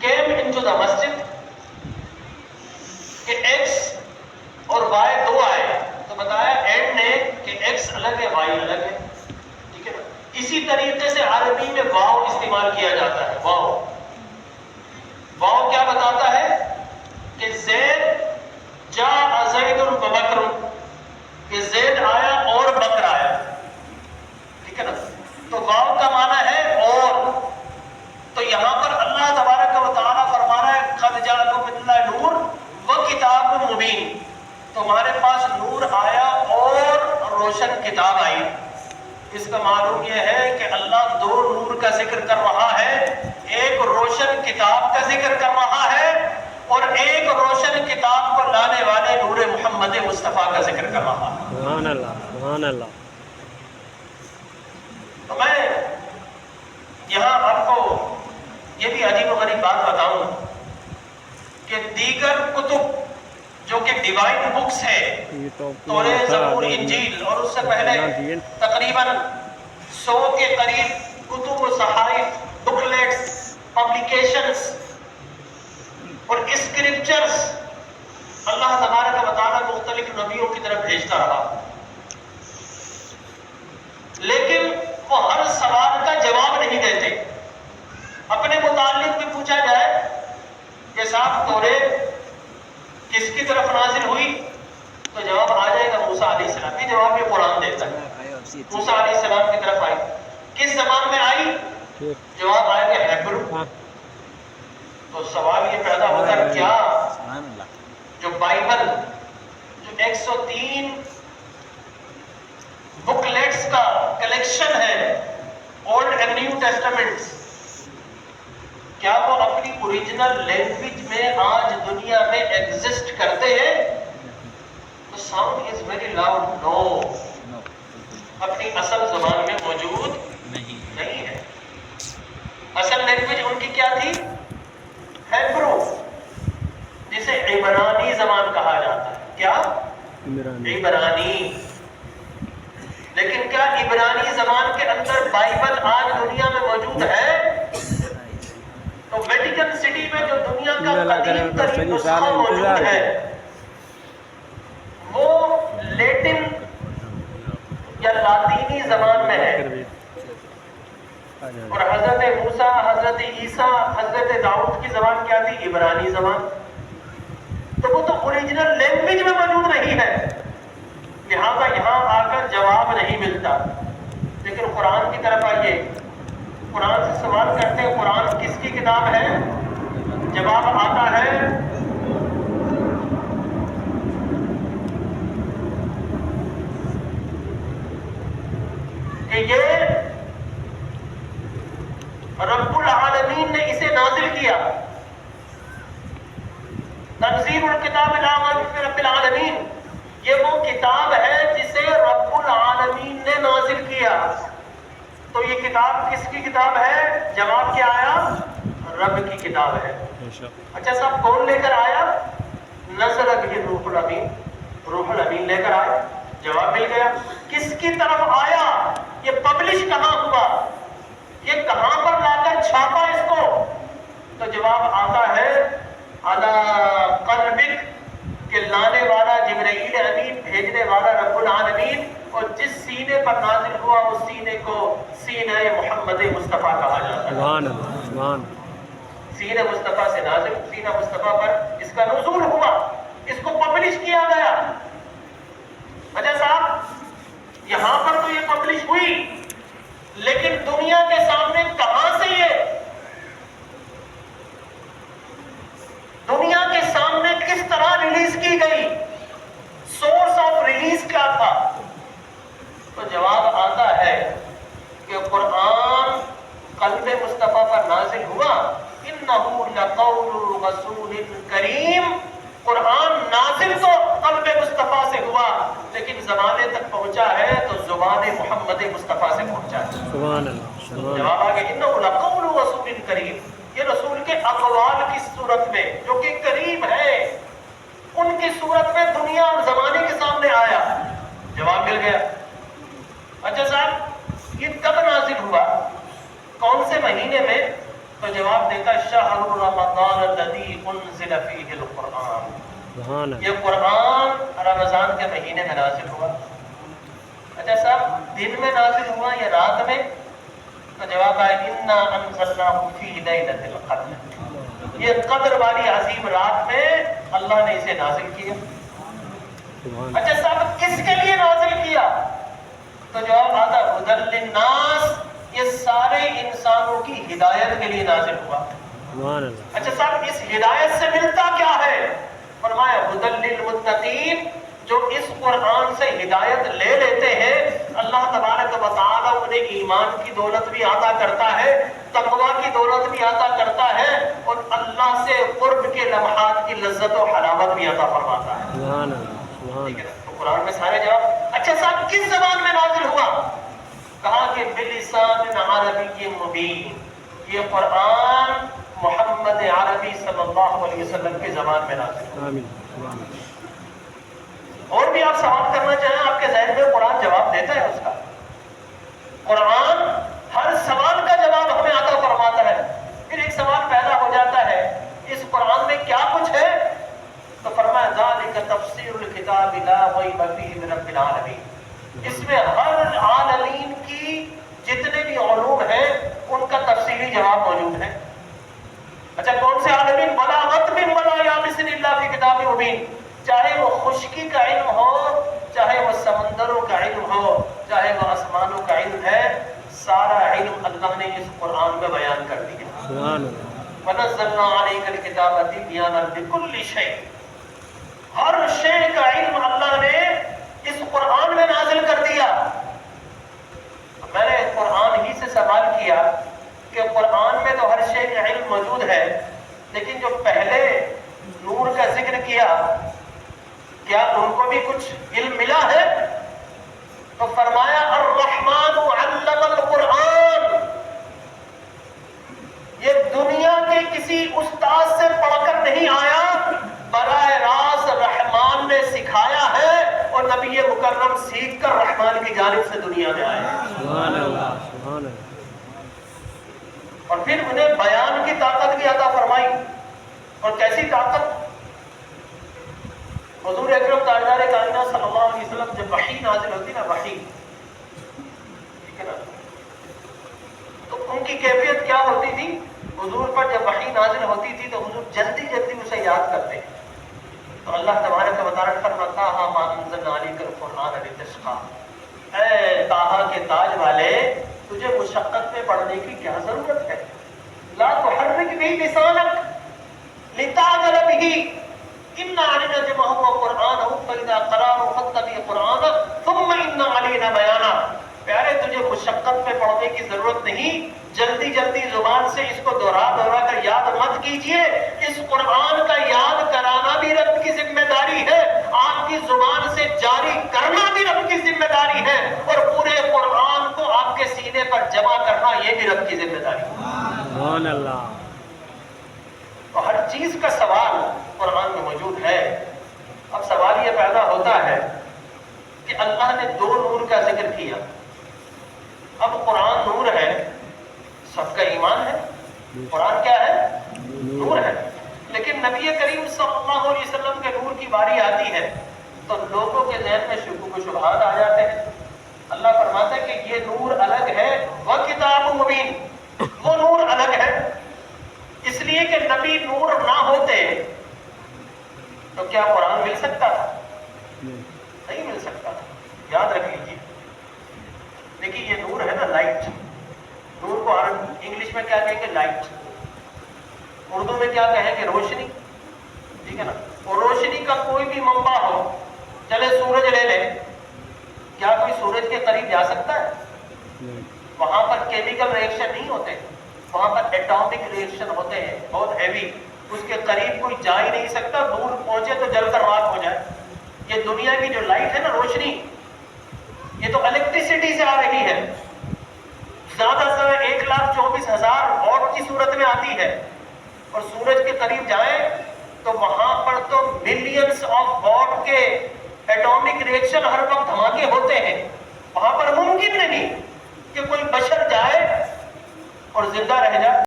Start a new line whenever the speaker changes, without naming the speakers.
came into the masjid کہ X اور Y دو آئے تو بتایا اینڈ نے کہ X الگ ہے Y الگ ہے. ٹھیک ہے نا. اسی طریقے سے عربی میں واو استعمال کیا جاتا ہے. واو واو کیا بتاتا ہے کہ زید جاء زید و بکر کہ زید آیا اور بکر آیا. ٹھیک ہے نا. تو واو کا معنی ہے اور. تو یہاں پر اللہ تبارک و تعالیٰ فرما رہا ہے قد جاءکم من اللہ نور و کتاب مبین. تمہارے پاس نور آیا اور روشن کتاب آئی. اس کا معلوم یہ ہے کہ اللہ دو نور کا ذکر کر رہا ہے. ایک روشن کتاب کا ذکر کر رہا ہے اور ایک روشن کتاب کو لانے والے نور محمد مصطفیٰ کا ذکر کر رہا ہے.
سبحان اللہ سبحان اللہ.
تو میں یہاں آپ کو یہ بھی عجیب و غریب بات بتاؤں کہ دیگر کتب جو کہ ڈیوائن بکس ہے توریت زبور انجیل اور اس سے پہلے تقریباً 100 کے قریب کتب و صحائف بکلیٹس پبلیکیشنز اور اسکرپچرز اللہ تبارک و تعالیٰ مختلف نبیوں کی طرف بھیجتا رہا لیکن وہ ہر سوال کا جواب نہیں دیتے. اپنے متعلق بھی پوچھا جائے کہ صاحب توریت کس کی طرف نازل ہوئی تو جواب آ جائے گا موسیٰ علیہ السلام. یہ جواب یہ قرآن دیتا ہے. موسیٰ علیہ السلام کی طرف آئی کس زبان میں آئی جواب آئے گا ہیبرو. تو سوال یہ پیدا ہوتا ہے کیا جو بائبل جو 103 بکلیٹس کا کلیکشن ہے اولڈ اینڈ نیو ٹیسٹامنٹس کیا وہ اپنی اوریجنل لینگویج میں آج دنیا میں ایگزسٹ کرتے ہیں؟ تو ساؤنڈ از ویری لاؤڈ. نو اپنی اصل زبان میں موجود نہیں ہے. اصل لینگویج ان کی کیا تھی؟ ہیبرو جسے عبرانی زبان کہا جاتا ہے. کیا؟ عبرانی. لیکن کیا عبرانی زبان کے اندر بائبل آج دنیا میں موجود ہے؟ تو ویٹیکن سٹی میں جو دنیا کا قدیم ترین نسخہ موجود ہے وہ لیٹن یا لاطینی زبان میں ہے اور حضرت موسیٰ حضرت عیسیٰ حضرت داؤد کی زبان کیا تھی؟ عبرانی زبان. تو وہ تو اوریجنل لینگویج میں موجود نہیں ہے لہذا یہاں آ کر جواب نہیں ملتا. لیکن قرآن کی طرف آئیے. قرآن سے سوال کرتے ہیں قرآن کس کی کتاب ہے؟ جواب آتا ہے کہ یہ رب العالمین نے اسے نازل کیا. تنزیل الکتاب رب العالمین یہ وہ کتاب ہے جسے رب العالمین نے نازل کیا. تو یہ کتاب کس کی کتاب ہے؟ جواب کیا آیا؟ رب کی کتاب ہے. اچھا صاحب کون لے کر آیا؟ نزل بہ روح الامین. روح الامین لے کر آیا. جواب مل گیا. کس کی طرف آیا؟ یہ پبلش کہاں ہوا؟ یہ کہاں پر لا کر چھاپا اس کو؟ تو جواب آتا ہے علی قلبک کہ لانے والا جبرائیل امین بھیجنے والا رب العالمین اور جس سینے پر نازل ہوا اس سینے کو سینہ محمد مصطفیٰ کہا جاتا ہے.
سبحان اللہ سبحان.
سینہ مصطفیٰ سے نازل سینہ مصطفیٰ پر اس کا نزول ہوا اس کو پبلش کیا گیا. اچھا صاحب یہاں پر تو یہ پبلش ہوئی لیکن دنیا کے سامنے کہاں سے یہ دنیا کے سامنے کس طرح ریلیز کی گئی؟ سورس آف ریلیز کیا تھا؟ تو جواب آتا ہے کہ قرآن قلب مصطفیٰ پر نازل ہوا. انہ لقول رسول کریم. قرآن نازل تو قلب مصطفیٰ سے ہوا لیکن زمانے تک پہنچا ہے تو زبان محمد مصطفیٰ سے پہنچا ہے.
سبحان اللہ.
جواب آگے انہ لقول رسول کریم. یہ رسول کے اقوال کی صورت میں جو کہ کریم ہے ان کی صورت میں دنیا اور زمانے کے سامنے آیا. جواب مل گیا. اچھا صاحب یہ کب نازل ہوا؟ کون سے مہینے میں؟ تو جواب دیتا شہر رمضان الذی انزل فیہ القرآن،
سبحان اللہ،
یہ قرآن رمضان کے مہینے میں نازل ہوا۔ اچھا صاحب دن میں نازل ہوا یا رات میں؟ تو جواب ہے انا انزلناہ فی لیلۃ القدر، یہ قدر والی عظیم رات میں اللہ نے اسے نازل کیا۔
سبحان
اچھا صاحب کس کے لیے نازل کیا؟ تو جواب آتا ہدی للناس، یہ سارے انسانوں کی ہدایت کے لیے نازل ہوا۔
سبحان اللہ،
اچھا صاحب اس ہدایت سے ملتا کیا ہے؟ فرمایا ہدی للمتقین، جو اس قرآن سے ہدایت لے لیتے ہیں اللہ تبارک و تعالیٰ انہیں ایمان کی دولت بھی عطا کرتا ہے، تقوی کی دولت بھی عطا کرتا ہے، اور اللہ سے قرب کے لمحات کی لذت و حلاوت بھی عطا فرماتا ہے۔
سبحان اللہ، سبحان
ٹھیک ہے
اللہ،
نا؟ تو قرآن میں سارے جواب۔ اچھا صاحب کس زبان میں نازل ہوا؟ کہا کہ بلسان عربی مبین، یہ قرآن محمد عربی صلی اللہ علیہ وسلم کی زبان میں نازل ہوا۔
آمین، سبحان اللہ،
اور بھی آپ سوال کرنا چاہیں آپ کے ذہن میں قرآن جواب دیتا ہے اس کا۔ قرآن ہر سوال کا جواب ہمیں عطا فرماتا ہے۔ پھر ایک سوال پیدا ہو جاتا ہے اس قرآن میں کیا کچھ ہے؟ تو فرمایا ذالک تفسیر الکتاب لا ریب فیہ من رب العالمین، اس میں ہر عالمین کی جتنے بھی علوم ہیں ان کا تفصیلی جواب موجود ہے۔ اچھا کون سے عالمین؟ بلا غتم ولا یابس الا فی کتاب مبین، چاہے وہ خشکی کا علم ہو، چاہے وہ سمندروں کا علم ہو، چاہے وہ آسمانوں کا علم ہے، سارا علم اللہ نے اس قرآن میں بیان کر دیا۔
سبحان اللہ،
وَنَزَّلْنَا عَلَيْكَ الْكِتَابَ تِبْيَانًا لِكُلِّ شَيْءٍ، ہر شے کا علم اللہ نے اس قرآن میں نازل کر دیا۔ میں نے قرآن ہی سے سوال کیا کہ قرآن میں تو ہر شے کا علم موجود ہے، لیکن جو پہلے نور کا ذکر کیا کیا ان کو بھی کچھ علم ملا ہے؟ تو فرمایا الرحمن علم القرآن، یہ دنیا کے کسی استاد سے پڑھ کر نہیں آیا، براہ راست رحمان نے سکھایا ہے، اور نبی مکرم سیکھ کر رحمان کی جانب سے دنیا میں آئے،
سبحان اللہ، سبحان اللہ،
اور پھر انہیں بیان کی طاقت بھی عطا فرمائی۔ اور کیسی طاقت؟ حضور اکرم تاجدار کائنات صلی اللہ علیہ وسلم جب وحی نازل ہوتی نا، وحی، ٹھیک ہے نا، تو ان کی کیفیت کیا ہوتی تھی؟ حضور پر جب وحی نازل ہوتی تھی تو حضور جلدی جلدی اسے یاد کرتے ہیں۔ تو اللہ تبارک و تعالیٰ فرماتا ہے ما انزلنا علیک القرآن لتشقی، اے طٰہٰ کے تاج والے تجھے مشقت میں پڑھنے کی کیا ضرورت ہے؟ لا تحرک بہ لسانک لتعجل بہ ان علینا جمعہ وقرآنہ فاذا قرأناه فاتبع قرآنہ ثم ان علینا بیانہ۔ پیارے تجھے مشقت میں پڑھنے کی ضرورت نہیں، جلدی جلدی زبان سے اس کو دوہرا کر یاد مت کیجئے، اس قرآن کا یاد کرانا بھی رب کی ذمہ داری ہے، آپ کی زبان سے جاری کرنا بھی رب کی ذمہ داری ہے، اور پورے قرآن کو آپ کے سینے پر جمع کرنا یہ بھی رب کی ذمہ داری ہے۔
سبحان اللہ،
تو ہر چیز کا سوال قرآن میں موجود ہے۔ اب سوال یہ پیدا ہوتا ہے کہ اللہ نے دو نور کا ذکر کیا، اب قرآن نور ہے، سب کا ایمان ہے، قرآن کیا ہے؟ نور ہے، لیکن نبی کریم صلی اللہ علیہ وسلم کے نور کی باری آتی ہے تو لوگوں کے ذہن میں شکوک و شبہات آ جاتے ہیں۔ اللہ فرماتا ہے کہ یہ نور الگ ہے، وہ کتاب مبین، وہ نور الگ ہے، اس لیے کہ نبی نور نہ ہوتے تو کیا قرآن مل سکتا تھا؟ نہیں مل سکتا تھا۔ یاد رکھ لیجیے، دیکھیے یہ نور ہے نا، لائٹ، نور کو انگلش میں کیا کہیں گے؟ لائٹ، اردو میں کیا کہیں گے؟ روشنی، ٹھیک ہے نا۔ اور روشنی کا کوئی بھی منبع ہو، چلے سورج لے لیں، کیا کوئی سورج کے قریب جا سکتا ہے؟ وہاں پر کیمیکل ریئیکشن نہیں ہوتے، وہاں پر ایٹامک ریئیکشن ہوتے ہیں بہت ہیوی، اس کے قریب کوئی جا ہی نہیں سکتا، دور پہنچے تو جل کر راکھ ہو جائے۔ یہ دنیا کی جو لائٹ ہے نا، روشنی، یہ تو الیکٹریسٹی سے آ رہی ہے، زیادہ سے زیادہ 1,24,000 واٹ کی صورت میں آتی ہے، اور سورج کے قریب جائیں تو وہاں پر تو ملینز آف واٹ کے ایٹامک ریئیکشن ہر وقت دھماکے ہوتے ہیں، وہاں پر ممکن نہیں کہ کوئی بشر جائے اور زندہ رہ جائے۔